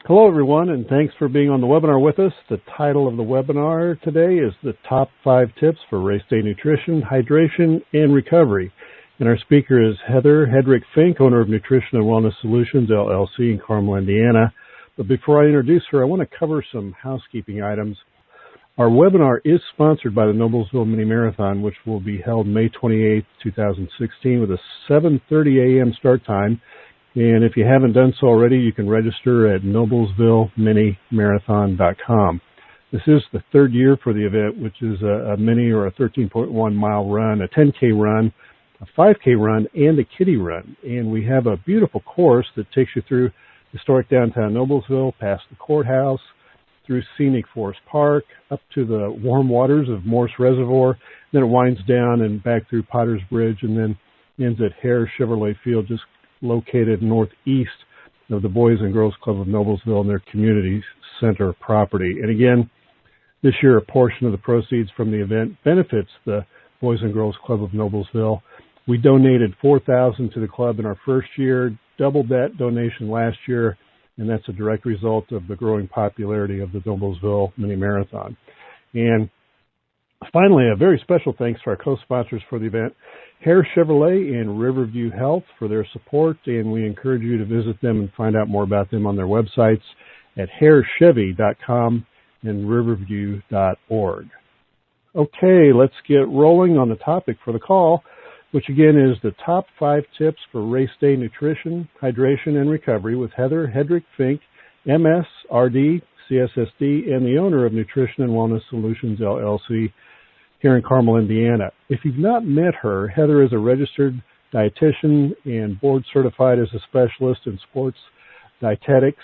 Hello, everyone, and thanks for being on the webinar with us. The title of the webinar today is the Top 5 Tips for Race Day Nutrition, Hydration, and Recovery. And our speaker is Heather Hedrick Fink, owner of Nutrition and Wellness Solutions, LLC in Carmel, Indiana. But before I introduce her, I want to cover some housekeeping items. Our webinar is sponsored by the Noblesville Mini Marathon, which will be held May 28, 2016 with a 7:30 a.m. start time. And if you haven't done so already, you can register at noblesvilleminimarathon.com. This is the third year for the event, which is a mini or a 13.1 mile run, a 10K run, a 5K run, and a kiddie run. And we have a beautiful course that takes you through historic downtown Noblesville, past the courthouse, through scenic Forest Park, up to the warm waters of Morse Reservoir. Then it winds down and back through Potter's Bridge and then ends at Hare Chevrolet Field, just located northeast of the Boys and Girls Club of Noblesville and their community center property. And again, this year a portion of the proceeds from the event benefits the Boys and Girls Club of Noblesville. We donated $4,000 to the club in our first year, doubled that donation last year, and that's a direct result of the growing popularity of the Noblesville Mini Marathon. And finally, a very special thanks to our co-sponsors for the event, Hare Chevrolet and Riverview Health, for their support, and we encourage you to visit them and find out more about them on their websites at harechevy.com and riverview.org. Okay, let's get rolling on the topic for the call, which again is the top 5 tips for race day nutrition, hydration, and recovery with Heather Hedrick Fink, MS, RD, CSSD, and the owner of Nutrition and Wellness Solutions, LLC, here in Carmel, Indiana. If you've not met her, Heather is a registered dietitian and board certified as a specialist in sports dietetics.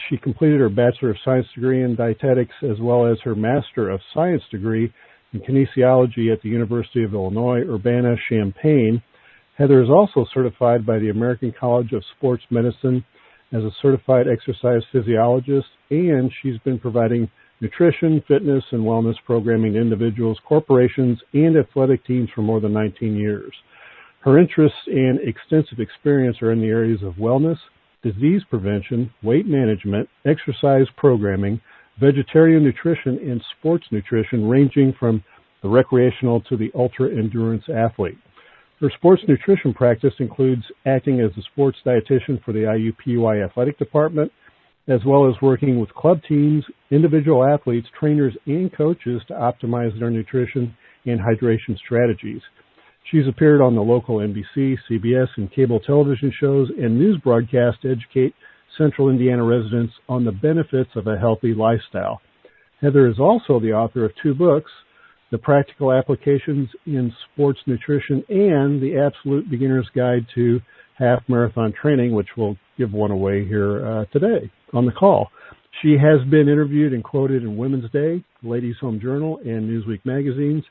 She completed her Bachelor of Science degree in dietetics as well as her Master of Science degree in kinesiology at the University of Illinois, Urbana-Champaign. Heather is also certified by the American College of Sports Medicine as a certified exercise physiologist, and she's been providing nutrition, fitness, and wellness programming to individuals, corporations, and athletic teams for more than 19 years. Her interests and extensive experience are in the areas of wellness, disease prevention, weight management, exercise programming, vegetarian nutrition, and sports nutrition, ranging from the recreational to the ultra-endurance athlete. Her sports nutrition practice includes acting as a sports dietitian for the IUPUI athletic department, as well as working with club teams, individual athletes, trainers, and coaches to optimize their nutrition and hydration strategies. She's appeared on the local NBC, CBS, and cable television shows and news broadcasts to educate Central Indiana residents on the benefits of a healthy lifestyle. Heather is also the author of 2 books, The Practical Applications in Sports Nutrition and The Absolute Beginner's Guide to Half Marathon Training, which we'll give one away here today on the call. She has been interviewed and quoted in Women's Day, Ladies Home Journal, and Newsweek magazines.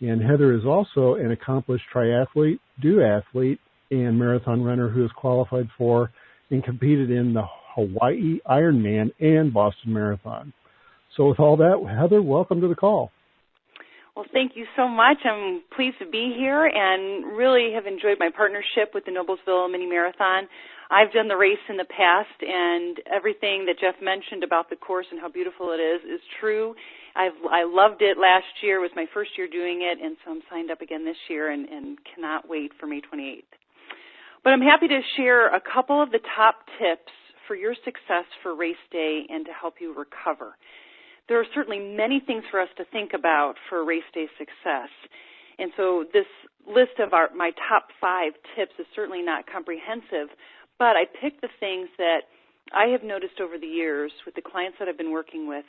And Heather is also an accomplished triathlete, duathlete, and marathon runner who has qualified for and competed in the Hawaii Ironman and Boston Marathon. So with all that, Heather, welcome to the call. Well, thank you so much. I'm pleased to be here and really have enjoyed my partnership with the Noblesville Mini Marathon. I've done the race in the past, and everything that Jeff mentioned about the course and how beautiful it is true. I loved it last year. It was my first year doing it, and so I'm signed up again this year and cannot wait for May 28th. But I'm happy to share a couple of the top tips for your success for race day and to help you recover. There are certainly many things for us to think about for race day success. And so this list of my top 5 tips is certainly not comprehensive, but I picked the things that I have noticed over the years with the clients that I've been working with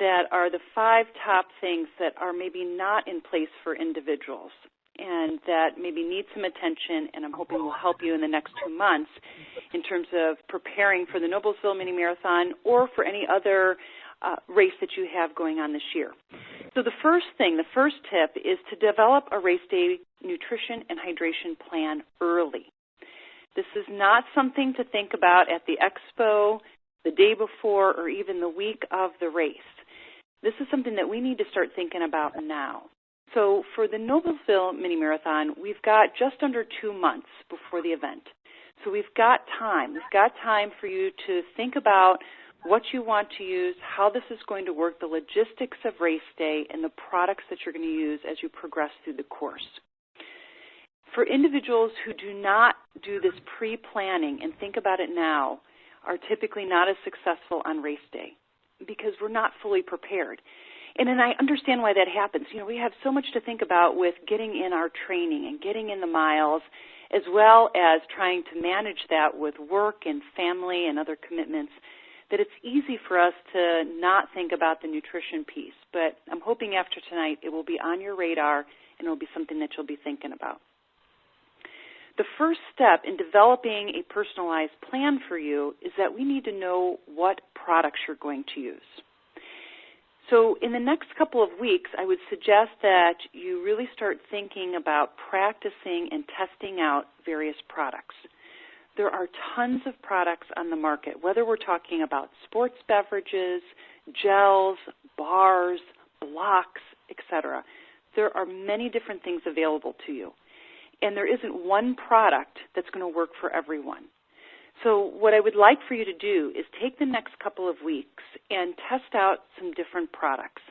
that are the 5 top things that are maybe not in place for individuals and that maybe need some attention, and I'm hoping will help you in the next 2 months in terms of preparing for the Noblesville Mini Marathon or for any other race that you have going on this year. So the first tip is to develop a race day nutrition and hydration plan early. This is not something to think about at the expo, the day before, or even the week of the race. This is something that we need to start thinking about now. So for the Noblesville Mini Marathon, we've got just under 2 months before the event. So we've got time. We've got time for you to think about what you want to use, how this is going to work, the logistics of race day, and the products that you're going to use as you progress through the course. For individuals who do not do this pre-planning and think about it now, are typically not as successful on race day because we're not fully prepared. And then I understand why that happens. You know, we have so much to think about with getting in our training and getting in the miles, as well as trying to manage that with work and family and other commitments, that it's easy for us to not think about the nutrition piece. But I'm hoping after tonight it will be on your radar and it will be something that you'll be thinking about. The first step in developing a personalized plan for you is that we need to know what products you're going to use. So in the next couple of weeks, I would suggest that you really start thinking about practicing and testing out various products. There are tons of products on the market, whether we're talking about sports beverages, gels, bars, blocks, etc. There are many different things available to you. And there isn't one product that's going to work for everyone. So what I would like for you to do is take the next couple of weeks and test out some different products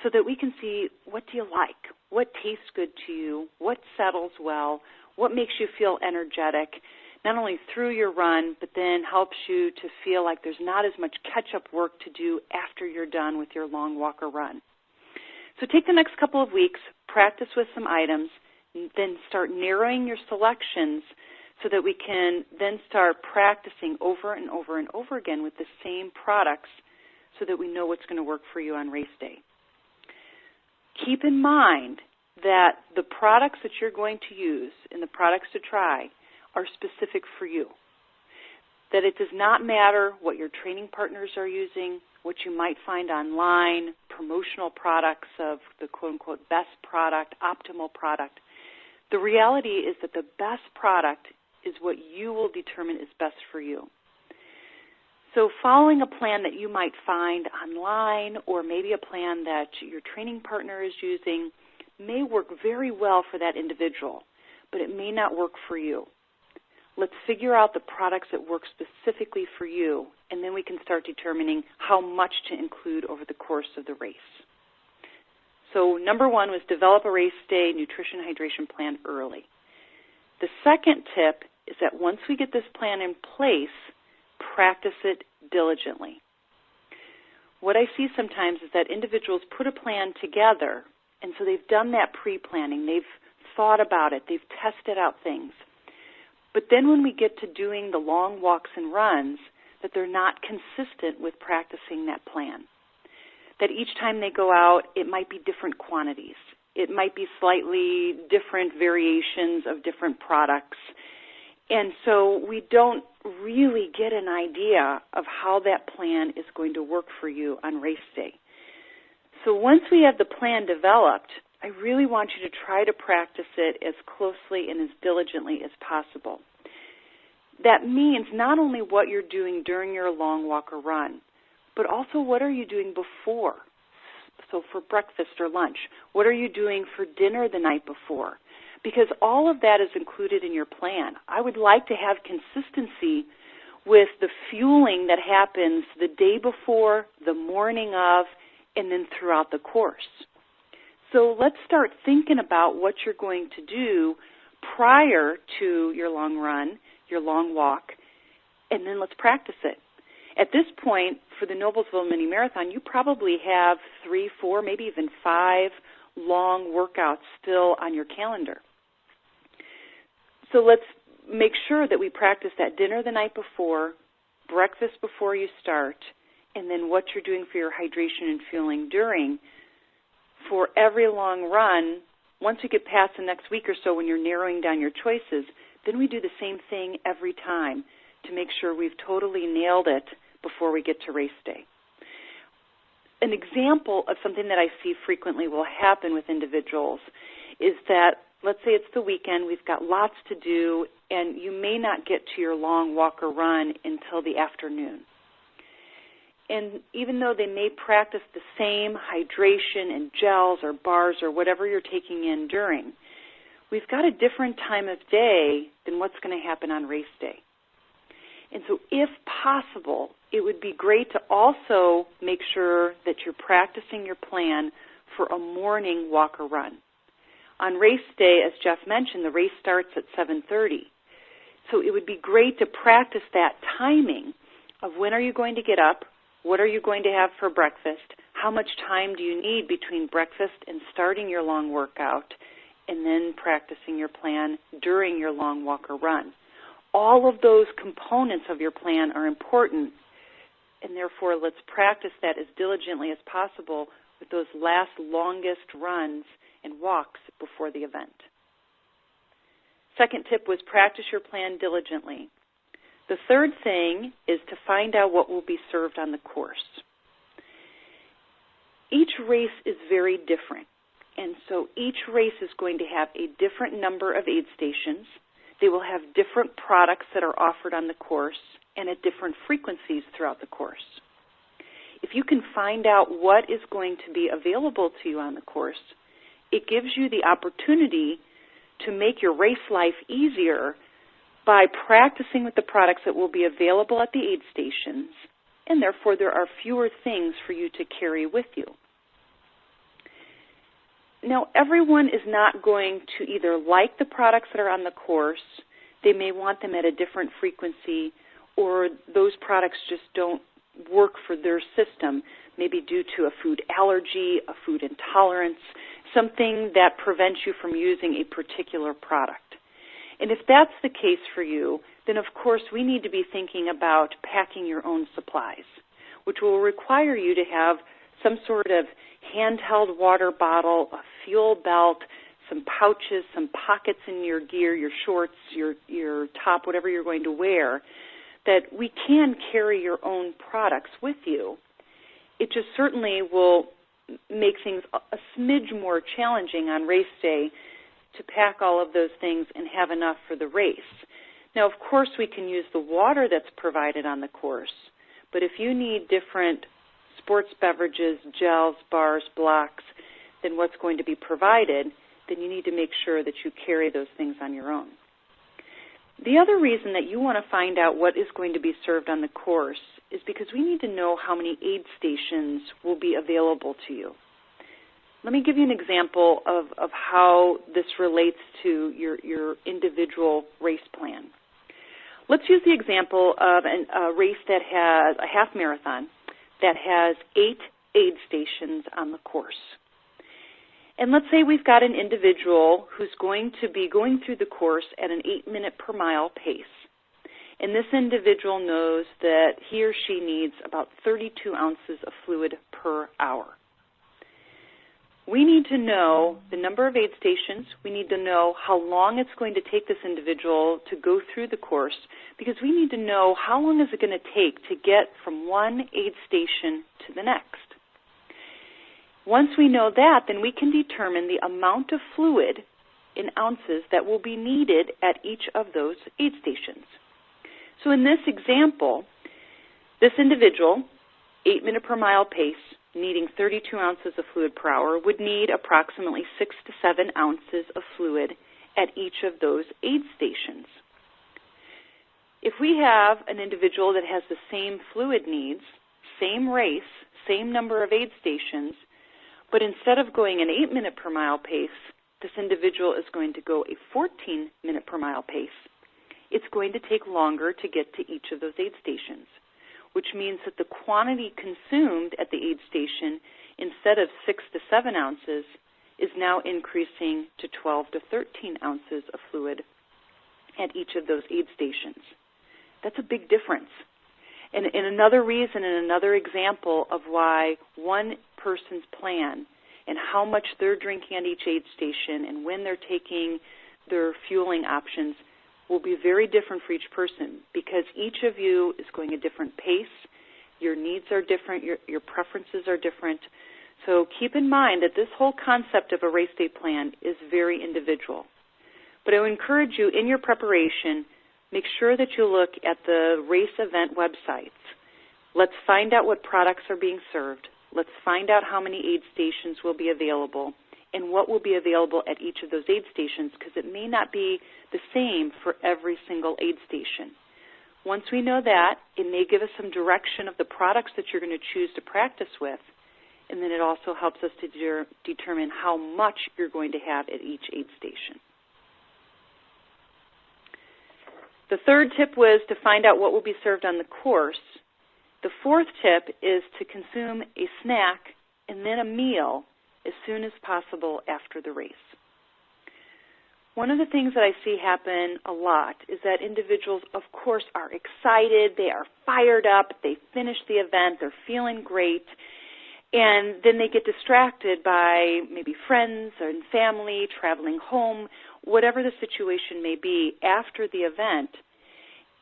so that we can see, what do you like? What tastes good to you? What settles well? What makes you feel energetic, not only through your run, but then helps you to feel like there's not as much catch-up work to do after you're done with your long walk or run. So take the next couple of weeks, practice with some items, then start narrowing your selections so that we can then start practicing over and over and over again with the same products so that we know what's going to work for you on race day. Keep in mind that the products that you're going to use and the products to try are specific for you. That it does not matter what your training partners are using, what you might find online, promotional products of the quote-unquote best product, optimal product. The reality is that the best product is what you will determine is best for you. So following a plan that you might find online or maybe a plan that your training partner is using may work very well for that individual, but it may not work for you. Let's figure out the products that work specifically for you, and then we can start determining how much to include over the course of the race. So number one was develop a race day nutrition hydration plan early. The second tip is that once we get this plan in place, practice it diligently. What I see sometimes is that individuals put a plan together, and so they've done that pre-planning. They've thought about it. They've tested out things. But then when we get to doing the long walks and runs, that they're not consistent with practicing that plan. That each time they go out, it might be different quantities. It might be slightly different variations of different products. And so we don't really get an idea of how that plan is going to work for you on race day. So once we have the plan developed, I really want you to try to practice it as closely and as diligently as possible. That means not only what you're doing during your long walk or run, but also what are you doing before? So for breakfast or lunch, what are you doing for dinner the night before? Because all of that is included in your plan. I would like to have consistency with the fueling that happens the day before, the morning of, and then throughout the course. So let's start thinking about what you're going to do prior to your long run, your long walk, and then let's practice it. At this point, for the Noblesville Mini Marathon, you probably have 3, 4, maybe even 5 long workouts still on your calendar. So let's make sure that we practice that dinner the night before, breakfast before you start, and then what you're doing for your hydration and fueling during. For every long run, once we get past the next week or so when you're narrowing down your choices, then we do the same thing every time to make sure we've totally nailed it before we get to race day. An example of something that I see frequently will happen with individuals is that, let's say it's the weekend, we've got lots to do, and you may not get to your long walk or run until the afternoon. And even though they may practice the same hydration and gels or bars or whatever you're taking in during, we've got a different time of day than what's going to happen on race day. And so if possible, it would be great to also make sure that you're practicing your plan for a morning walk or run. On race day, as Jeff mentioned, the race starts at 7:30. So it would be great to practice that timing of when are you going to get up, what are you going to have for breakfast, how much time do you need between breakfast and starting your long workout, and then practicing your plan during your long walk or run. All of those components of your plan are important, and therefore let's practice that as diligently as possible with those last longest runs and walks before the event. Second tip was practice your plan diligently. The third thing is to find out what will be served on the course. Each race is very different, and so each race is going to have a different number of aid stations. They will have different products that are offered on the course and at different frequencies throughout the course. If you can find out what is going to be available to you on the course, it gives you the opportunity to make your race life easier by practicing with the products that will be available at the aid stations, and therefore there are fewer things for you to carry with you. Now, everyone is not going to either like the products that are on the course, they may want them at a different frequency, or those products just don't work for their system, maybe due to a food allergy, a food intolerance, something that prevents you from using a particular product. And if that's the case for you, then of course we need to be thinking about packing your own supplies, which will require you to have some sort of handheld water bottle, a fuel belt, some pouches, some pockets in your gear, your shorts, your top, whatever you're going to wear, that we can carry your own products with you. It just certainly will make things a smidge more challenging on race day to pack all of those things and have enough for the race. Now, of course, we can use the water that's provided on the course, but if you need different sports beverages, gels, bars, blocks than what's going to be provided, then you need to make sure that you carry those things on your own. The other reason that you want to find out what is going to be served on the course is because we need to know how many aid stations will be available to you. Let me give you an example of how this relates to your individual race plan. Let's use the example of a race that has a half marathon that has 8 aid stations on the course. And let's say we've got an individual who's going to be going through the course at an 8-minute per mile pace. And this individual knows that he or she needs about 32 ounces of fluid per hour. We need to know the number of aid stations. We need to know how long it's going to take this individual to go through the course, because we need to know how long is it going to take to get from one aid station to the next. Once we know that, then we can determine the amount of fluid in ounces that will be needed at each of those aid stations. So in this example, this individual, 8-minute per mile pace, needing 32 ounces of fluid per hour, would need approximately 6 to 7 ounces of fluid at each of those aid stations. If we have an individual that has the same fluid needs, same race, same number of aid stations, but instead of going an 8-minute per mile pace, this individual is going to go a 14-minute per mile pace, it's going to take longer to get to each of those aid stations, which means that the quantity consumed at the aid station, instead of 6 to 7 ounces, is now increasing to 12 to 13 ounces of fluid at each of those aid stations. That's a big difference. And another reason and another example of why one person's plan and how much they're drinking at each aid station and when they're taking their fueling options will be very different for each person, because each of you is going a different pace, your needs are different, your preferences are different. So keep in mind that this whole concept of a race day plan is very individual. But I would encourage you, in your preparation, make sure that you look at the race event websites. Let's find out what products are being served. Let's find out how many aid stations will be available and what will be available at each of those aid stations, because it may not be the same for every single aid station. Once we know that, it may give us some direction of the products that you're going to choose to practice with, and then it also helps us to determine how much you're going to have at each aid station. The third tip was to find out what will be served on the course. The fourth tip is to consume a snack and then a meal as soon as possible after the race. One of the things that I see happen a lot is that individuals, of course, are excited, they are fired up, they finish the event, they're feeling great, and then they get distracted by maybe friends and family, traveling home, whatever the situation may be after the event,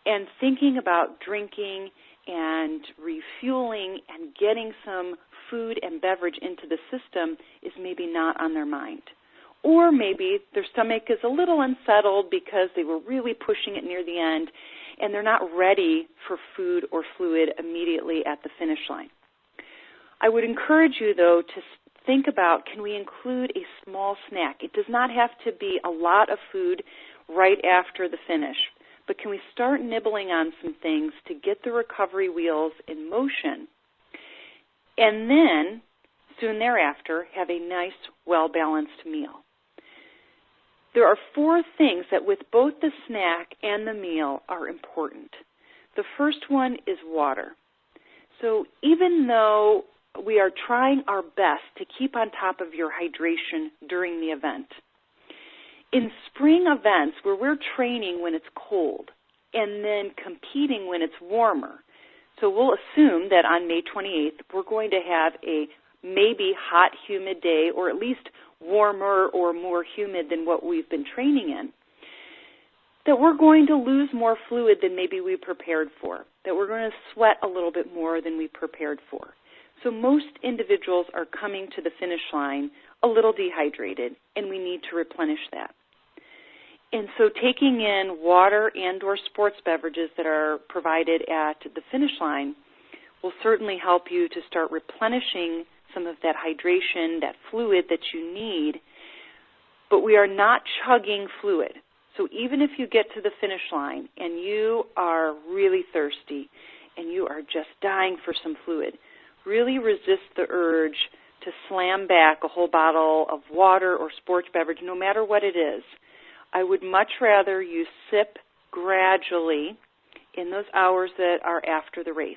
and thinking about drinking and refueling and getting some food and beverage into the system is maybe not on their mind. Or maybe their stomach is a little unsettled because they were really pushing it near the end and they're not ready for food or fluid immediately at the finish line. I would encourage you, though, to think about, can we include a small snack? It does not have to be a lot of food right after the finish, but can we start nibbling on some things to get the recovery wheels in motion, and then soon thereafter have a nice, well-balanced meal? There are 4 things that with both the snack and the meal are important. The first one is water. So even though we are trying our best to keep on top of your hydration during the event, in spring events where we're training when it's cold and then competing when it's warmer, so we'll assume that on May 28th we're going to have a maybe hot, humid day, or at least warmer or more humid than what we've been training in, that we're going to lose more fluid than maybe we prepared for, that we're going to sweat a little bit more than we prepared for. So most individuals are coming to the finish line a little dehydrated, and we need to replenish that. And so taking in water and or sports beverages that are provided at the finish line will certainly help you to start replenishing some of that hydration, that fluid that you need, but we are not chugging fluid. So even if you get to the finish line and you are really thirsty and you are just dying for some fluid, really resist the urge to slam back a whole bottle of water or sports beverage, no matter what it is. I would much rather you sip gradually in those hours that are after the race.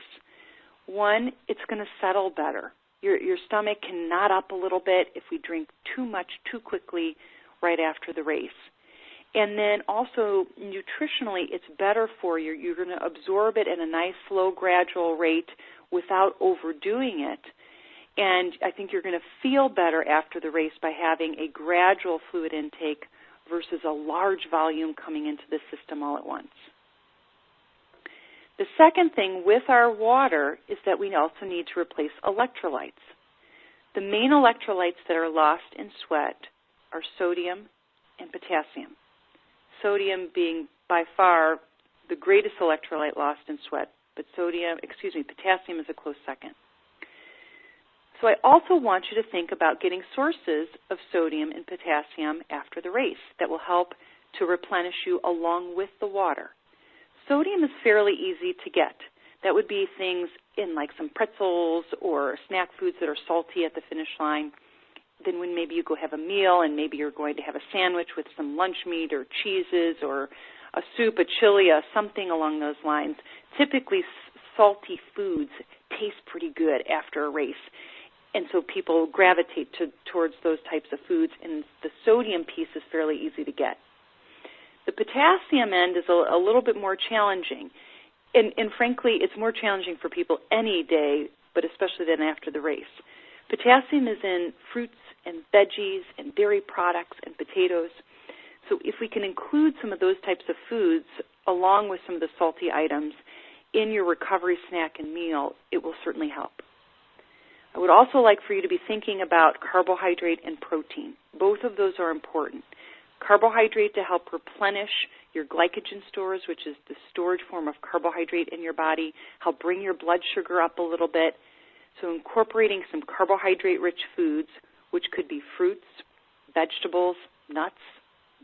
One, it's going to settle better. Your stomach can knot up a little bit if we drink too much too quickly right after the race. And then also nutritionally, it's better for you. You're going to absorb it at a nice, slow, gradual rate without overdoing it. And I think you're going to feel better after the race by having a gradual fluid intake versus a large volume coming into the system all at once. The second thing with our water is that we also need to replace electrolytes. The main electrolytes that are lost in sweat are sodium and potassium. Sodium being by far the greatest electrolyte lost in sweat, but potassium is a close second. So I also want you to think about getting sources of sodium and potassium after the race that will help to replenish you along with the water. Sodium is fairly easy to get. That would be things in like some pretzels or snack foods that are salty at the finish line. Then when maybe you go have a meal and maybe you're going to have a sandwich with some lunch meat or cheeses or a soup, a chili, something along those lines. Typically salty foods taste pretty good after a race. And so people gravitate towards those types of foods, and the sodium piece is fairly easy to get. The potassium end is a little bit more challenging, and frankly, it's more challenging for people any day, but especially then after the race. Potassium is in fruits and veggies and dairy products and potatoes. So if we can include some of those types of foods along with some of the salty items in your recovery snack and meal, it will certainly help. I would also like for you to be thinking about carbohydrate and protein. Both of those are important. Carbohydrate to help replenish your glycogen stores, which is the storage form of carbohydrate in your body, help bring your blood sugar up a little bit. So incorporating some carbohydrate-rich foods, which could be fruits, vegetables, nuts,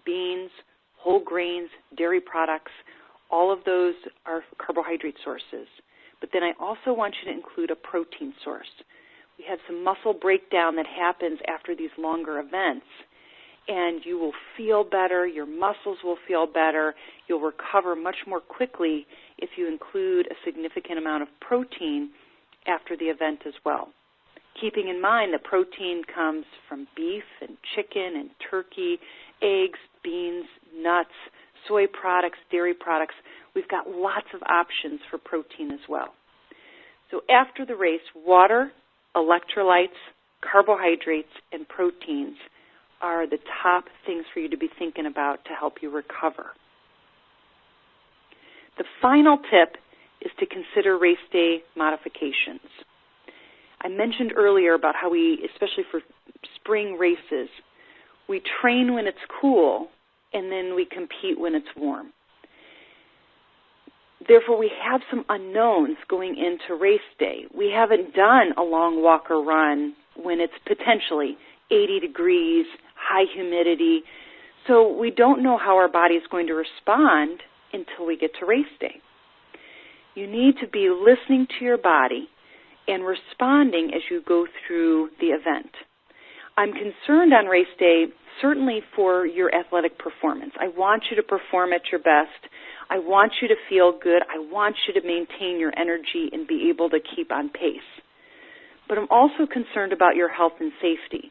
beans, whole grains, dairy products, All of those are carbohydrate sources. But then I also want you to include a protein source. We have some muscle breakdown that happens after these longer events, and you will feel better, your muscles will feel better, you'll recover much more quickly if you include a significant amount of protein after the event as well. Keeping in mind that protein comes from beef and chicken and turkey, eggs, beans, nuts, soy products, dairy products. We've got lots of options for protein as well. So after the race, water, electrolytes, carbohydrates, and proteins are the top things for you to be thinking about to help you recover. The final tip is to consider race day modifications. I mentioned earlier about how we, especially for spring races, we train when it's cool and then we compete when it's warm. Therefore, we have some unknowns going into race day. We haven't done a long walk or run when it's potentially 80 degrees, high humidity. So we don't know how our body is going to respond until we get to race day. You need to be listening to your body and responding as you go through the event. I'm concerned on race day, certainly for your athletic performance. I want you to perform at your best. I want you to feel good. I want you to maintain your energy and be able to keep on pace. But I'm also concerned about your health and safety.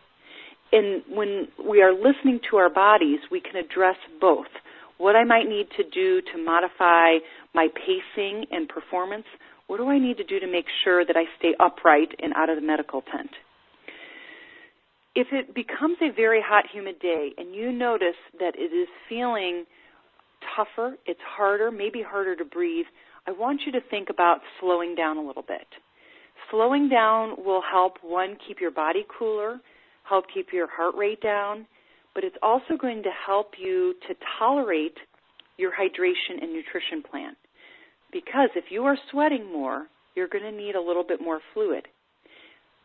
And when we are listening to our bodies, we can address both. What I might need to do to modify my pacing and performance, what do I need to do to make sure that I stay upright and out of the medical tent? If it becomes a very hot, humid day and you notice that it is feeling tougher, it's harder, maybe harder to breathe, I want you to think about slowing down a little bit. Slowing down will help, one, keep your body cooler, help keep your heart rate down, but it's also going to help you to tolerate your hydration and nutrition plan. Because if you are sweating more, you're going to need a little bit more fluid.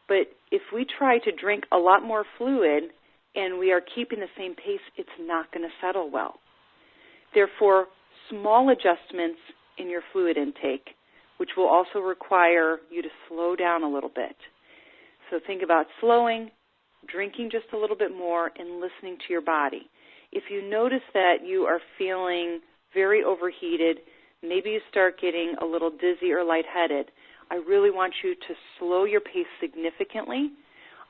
But if we try to drink a lot more fluid and we are keeping the same pace, it's not going to settle well. Therefore, small adjustments in your fluid intake, which will also require you to slow down a little bit. So think about slowing, drinking just a little bit more, and listening to your body. If you notice that you are feeling very overheated, maybe you start getting a little dizzy or lightheaded, I really want you to slow your pace significantly.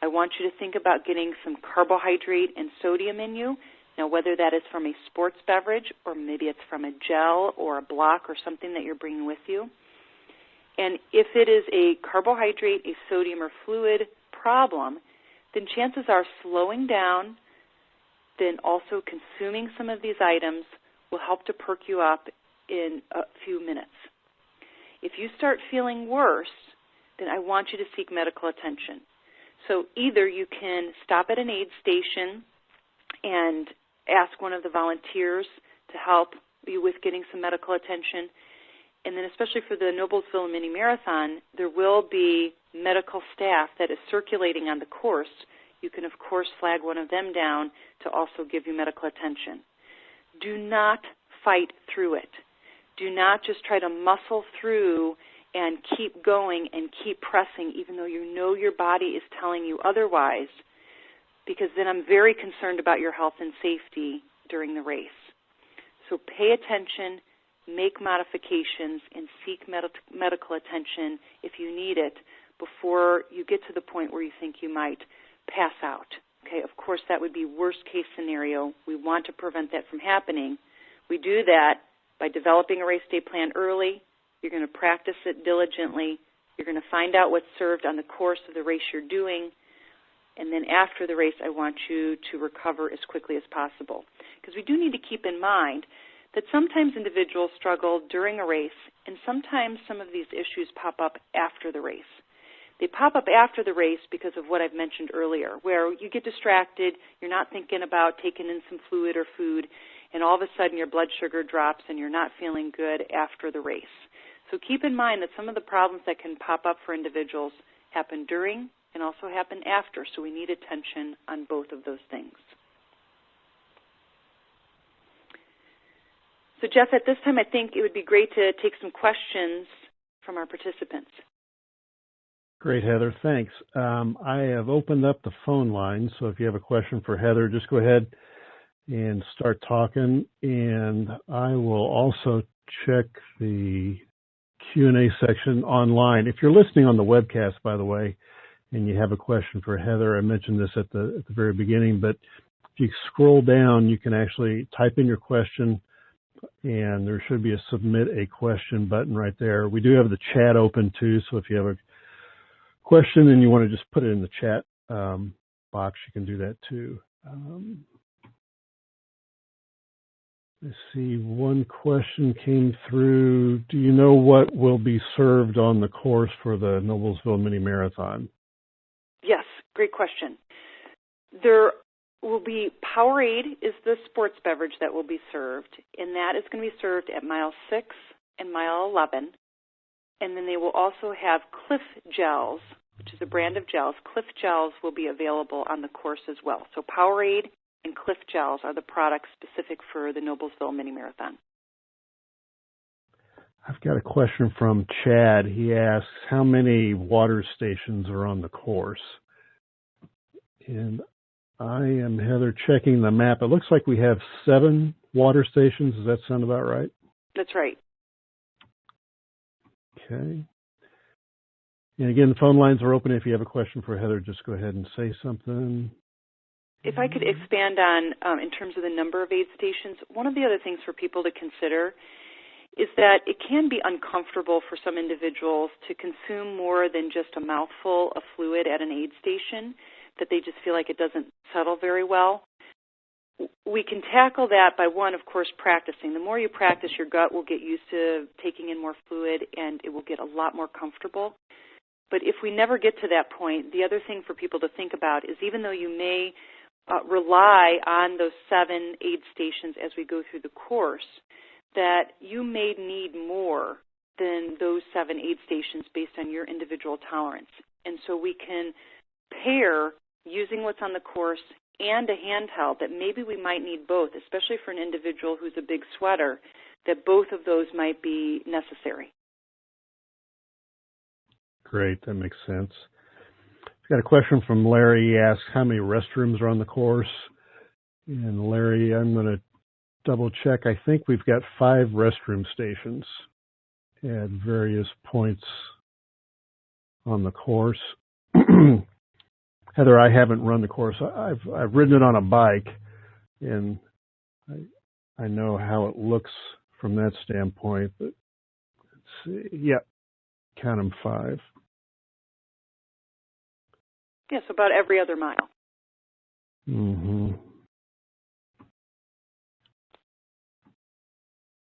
I want you to think about getting some carbohydrate and sodium in you. Now, whether that is from a sports beverage or maybe it's from a gel or a block or something that you're bringing with you. And if it is a carbohydrate, a sodium, or fluid problem, then chances are slowing down, then also consuming some of these items will help to perk you up in a few minutes. If you start feeling worse, then I want you to seek medical attention. So either you can stop at an aid station and ask one of the volunteers to help you with getting some medical attention. And then especially for the Noblesville Mini Marathon, there will be medical staff that is circulating on the course. You can, of course, flag one of them down to also give you medical attention. Do not fight through it. Do not just try to muscle through and keep going and keep pressing even though you know your body is telling you otherwise, because then I'm very concerned about your health and safety during the race. So pay attention, make modifications, and seek medical attention if you need it before you get to the point where you think you might pass out. Okay, of course, that would be worst-case scenario. We want to prevent that from happening. We do that by developing a race day plan early. You're going to practice it diligently. You're going to find out what's served on the course of the race you're doing. And then after the race, I want you to recover as quickly as possible. Because we do need to keep in mind that sometimes individuals struggle during a race, and sometimes some of these issues pop up after the race. They pop up after the race because of what I've mentioned earlier, where you get distracted, you're not thinking about taking in some fluid or food, and all of a sudden your blood sugar drops and you're not feeling good after the race. So keep in mind that some of the problems that can pop up for individuals happen during and also happen after, so we need attention on both of those things. So, Jeff, at this time, I think it would be great to take some questions from our participants. Great, Heather. Thanks. I have opened up the phone line, so if you have a question for Heather, just go ahead and start talking. And I will also check the Q&A section online. If you're listening on the webcast, by the way, and you have a question for Heather, I mentioned this at the very beginning, but if you scroll down, you can actually type in your question, and there should be a submit a question button right there. We do have the chat open too, so if you have a question and you want to just put it in the chat box, you can do that too. Let's see, one question came through. Do you know what will be served on the course for the Noblesville Mini Marathon? Yes, great question. There will be Powerade is the sports beverage that will be served, and that is going to be served at mile 6 and mile 11. And then they will also have Cliff Gels, which is a brand of gels. Cliff Gels will be available on the course as well. So Powerade and Cliff Gels are the products specific for the Noblesville Mini Marathon. I've got a question from Chad. He asks, how many water stations are on the course? And I am, Heather, checking the map. It looks like we have 7 water stations. Does that sound about right? That's right. Okay. And again, the phone lines are open. If you have a question for Heather, just go ahead and say something. If I could expand on, in terms of the number of aid stations, one of the other things for people to consider is that it can be uncomfortable for some individuals to consume more than just a mouthful of fluid at an aid station, that they just feel like it doesn't settle very well. We can tackle that by, one, of course, practicing. The more you practice, your gut will get used to taking in more fluid, and it will get a lot more comfortable. But if we never get to that point, the other thing for people to think about is, even though you may rely on those 7 aid stations as we go through the course, that you may need more than those 7 aid stations based on your individual tolerance. And so we can pair using what's on the course and a handheld, that maybe we might need both, especially for an individual who's a big sweater, that both of those might be necessary. Great, that makes sense. I've got a question from Larry. He asks how many restrooms are on the course. And Larry, I'm going to double check. I think we've got 5 restroom stations at various points on the course. Heather, I haven't run the course. I've ridden it on a bike, and I know how it looks from that standpoint. But let's see. Yeah, count them 5. Yes, about every other mile. Mm-hmm.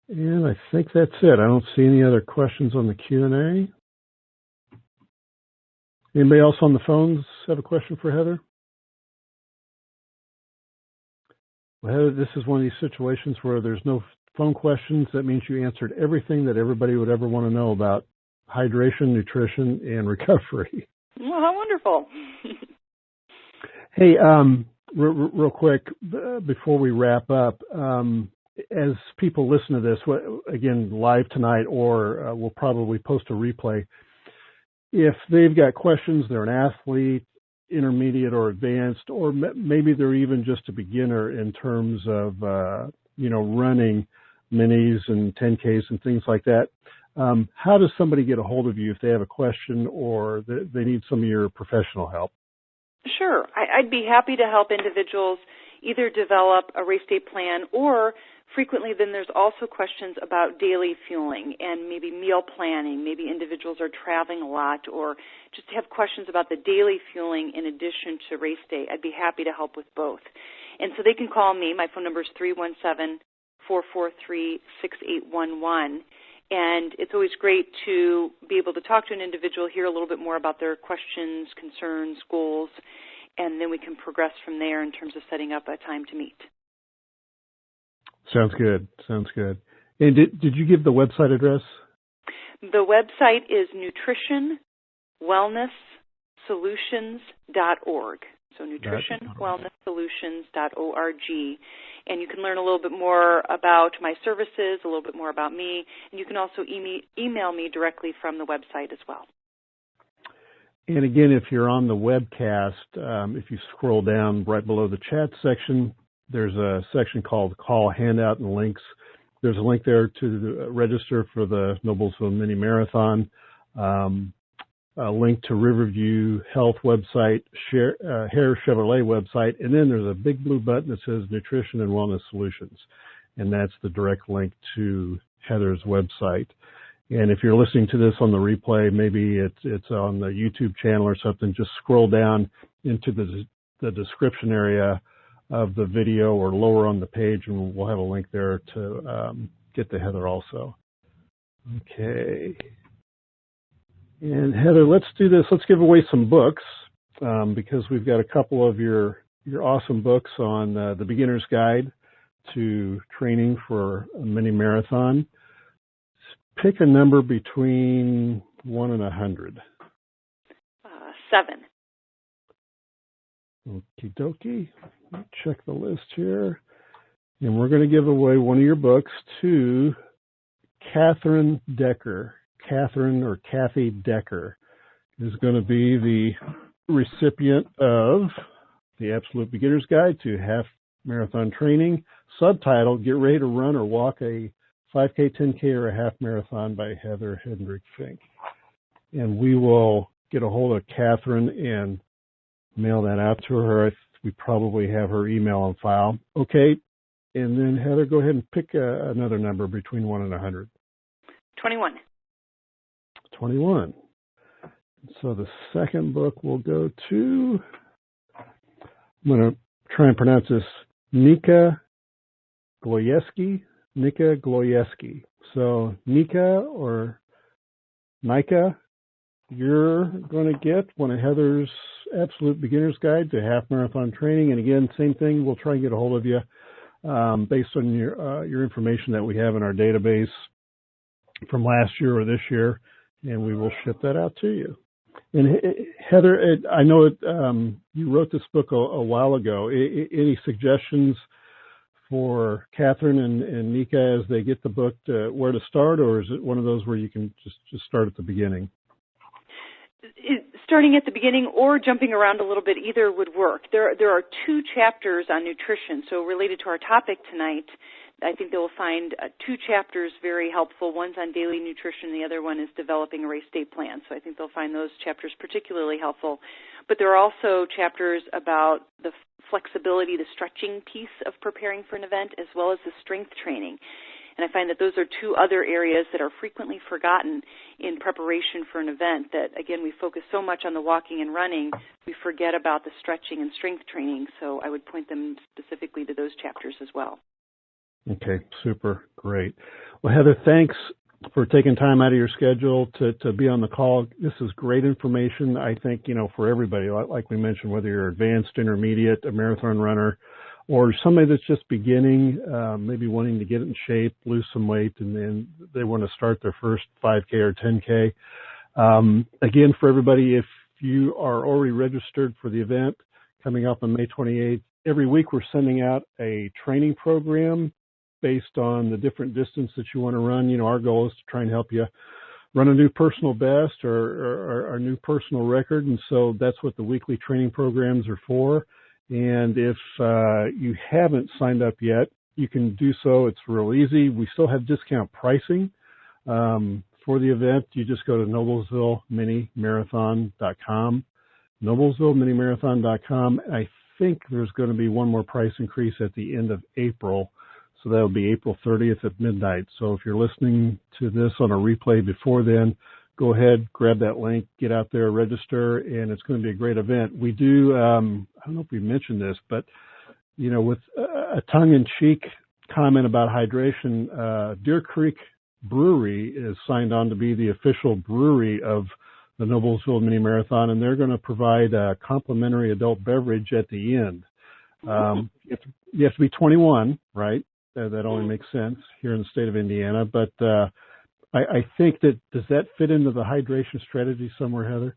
And I think that's it. I don't see any other questions on the Q&A. Anybody else on the phones have a question for Heather? Well, Heather, this is one of these situations where there's no phone questions. That means you answered everything that everybody would ever want to know about hydration, nutrition, and recovery. Well, how wonderful. Hey, real quick, before we wrap up, as people listen to this, again, live tonight, or we'll probably post a replay, if they've got questions, they're an athlete, intermediate or advanced, or maybe they're even just a beginner in terms of, running minis and 10Ks and things like that, how does somebody get a hold of you if they have a question or they need some of your professional help? Sure. I'd be happy to help individuals either develop a race day plan, or frequently then there's also questions about daily fueling and maybe meal planning. Maybe individuals are traveling a lot, or just have questions about the daily fueling in addition to race day. I'd be happy to help with both. And so they can call me. My phone number is 317-443-6811. And it's always great to be able to talk to an individual, hear a little bit more about their questions, concerns, goals, and then we can progress from there in terms of setting up a time to meet. Sounds good. Sounds good. And did you give the website address? The website is nutritionwellnesssolutions.org. So nutritionwellnesssolutions.org. And you can learn a little bit more about my services, a little bit more about me, and you can also email me directly from the website as well. And again, if you're on the webcast, if you scroll down right below the chat section, there's a section called Call, Handout, and Links. There's a link there to register for the Noblesville Mini Marathon, a link to Riverview Health website, Hare Chevrolet website, and then there's a big blue button that says Nutrition and Wellness Solutions, and that's the direct link to Heather's website. And if you're listening to this on the replay, maybe it's on the YouTube channel or something, just scroll down into the description area of the video or lower on the page, and we'll have a link there to get to Heather also. Okay. And Heather, let's do this. Let's give away some books because we've got a couple of your awesome books on the Beginner's Guide to Training for a Mini Marathon. Pick a number between 1 and 100. 7. Okie dokie. Check the list here. And we're going to give away one of your books to Catherine Decker. Catherine or Kathy Decker is going to be the recipient of the Absolute Beginner's Guide to Half Marathon Training, subtitled Get Ready to Run or Walk a 5K, 10K, or a Half Marathon by Heather Hedrick Fink. And we will get a hold of Catherine and mail that out to her. We probably have her email on file. Okay. And then, Heather, go ahead and pick another number between 1 and 100. 21. 21. So the second book will go to, I'm going to try and pronounce this, Nika Gloyeski. Nika Gloyeski. So Nika or Nika, you're going to get one of Heather's Absolute Beginner's Guide to Half Marathon Training. And again, same thing, we'll try and get a hold of you based on your information that we have in our database from last year or this year, and we will ship that out to you. And Heather, I know you wrote this book a while ago. Any suggestions for Catherine and Nika as they get the book to where to start, or is it one of those where you can just start at the beginning? Starting at the beginning or jumping around a little bit, either would work. There are 2 chapters on nutrition, so related to our topic tonight, I think they will find 2 chapters very helpful. One's on daily nutrition, the other one is developing a race day plan. So I think they'll find those chapters particularly helpful. But there are also chapters about the flexibility, the stretching piece of preparing for an event, as well as the strength training. And I find that those are 2 other areas that are frequently forgotten in preparation for an event that, again, we focus so much on the walking and running, we forget about the stretching and strength training. So I would point them specifically to those chapters as well. Okay, super, great. Well, Heather, thanks for taking time out of your schedule to be on the call. This is great information, I think, for everybody. Like we mentioned, whether you're advanced, intermediate, a marathon runner, or somebody that's just beginning, maybe wanting to get in shape, lose some weight, and then they want to start their first 5K or 10K. Again, for everybody, if you are already registered for the event coming up on May 28th, every week we're sending out a training program based on the different distance that you want to run. Our goal is to try and help you run a new personal best or a new personal record. And so that's what the weekly training programs are for. And if you haven't signed up yet, you can do so. It's real easy. We still have discount pricing for the event. You just go to NoblesvilleMiniMarathon.com, NoblesvilleMiniMarathon.com. I think there's going to be one more price increase at the end of April. So that'll be April 30th at midnight. So if you're listening to this on a replay before then, go ahead, grab that link, get out there, register, and it's going to be a great event. We do, I don't know if we mentioned this, but, with a tongue-in-cheek comment about hydration, Deer Creek Brewery is signed on to be the official brewery of the Noblesville Mini Marathon, and they're going to provide a complimentary adult beverage at the end. You have to be 21, right? That only makes sense here in the state of Indiana. But I think does that fit into the hydration strategy somewhere, Heather?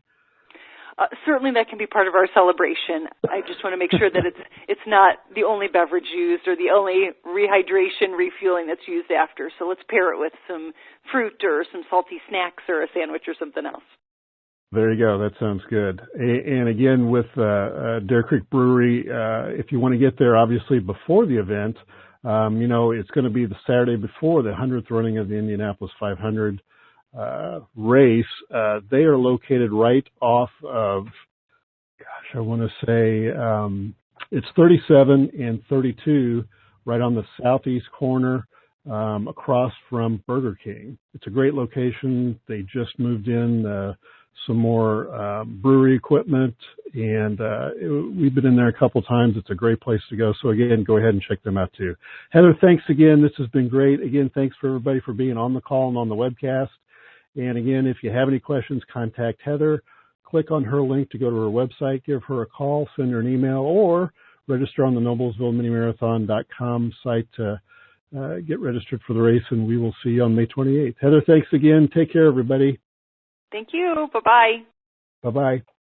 certainly that can be part of our celebration. I just want to make sure that it's not the only beverage used or the only rehydration, refueling that's used after. So let's pair it with some fruit or some salty snacks or a sandwich or something else. There you go. That sounds good. And again, with Dare Creek Brewery, if you want to get there, obviously before the event, it's going to be the Saturday before the 100th running of the Indianapolis 500 race. They are located right off of, I want to say it's 37 and 32, right on the southeast corner, across from Burger King. It's a great location. They just moved in some more brewery equipment, and we've been in there a couple times. It's a great place to go. So again, go ahead and check them out too. Heather, thanks again. This has been great. Again, thanks for everybody for being on the call and on the webcast. And again, if you have any questions, contact Heather. Click on her link to go to her website, give her a call, send her an email, or register on the NoblesvilleMiniMarathon.com site to get registered for the race, and we will see you on May 28th. Heather, thanks again. Take care, everybody. Thank you. Bye-bye. Bye-bye.